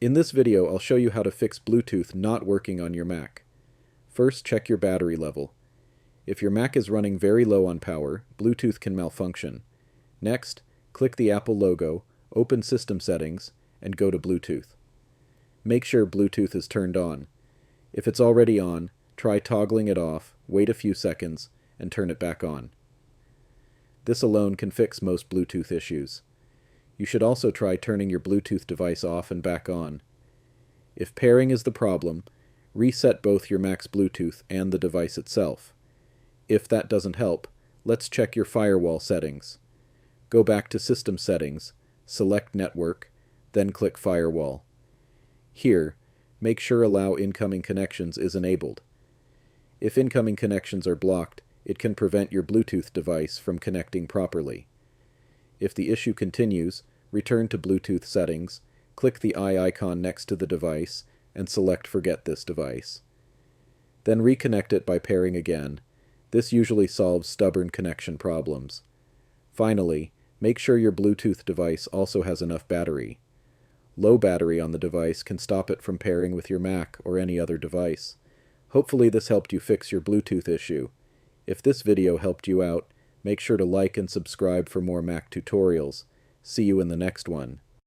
In this video, I'll show you how to fix Bluetooth not working on your Mac. First, check your battery level. If your Mac is running very low on power, Bluetooth can malfunction. Next, click the Apple logo, open System Settings, and go to Bluetooth. Make sure Bluetooth is turned on. If it's already on, try toggling it off, wait a few seconds, and turn it back on. This alone can fix most Bluetooth issues. You should also try turning your Bluetooth device off and back on. If pairing is the problem, reset both your Mac's Bluetooth and the device itself. If that doesn't help, let's check your firewall settings. Go back to System Settings, select Network, then click Firewall. Here, make sure Allow Incoming Connections is enabled. If incoming connections are blocked, it can prevent your Bluetooth device from connecting properly. If the issue continues, return to Bluetooth Settings, click the eye icon next to the device, and select Forget this device. Then reconnect it by pairing again. This usually solves stubborn connection problems. Finally, make sure your Bluetooth device also has enough battery. Low battery on the device can stop it from pairing with your Mac or any other device. Hopefully this helped you fix your Bluetooth issue. If this video helped you out, make sure to like and subscribe for more Mac tutorials. See you in the next one.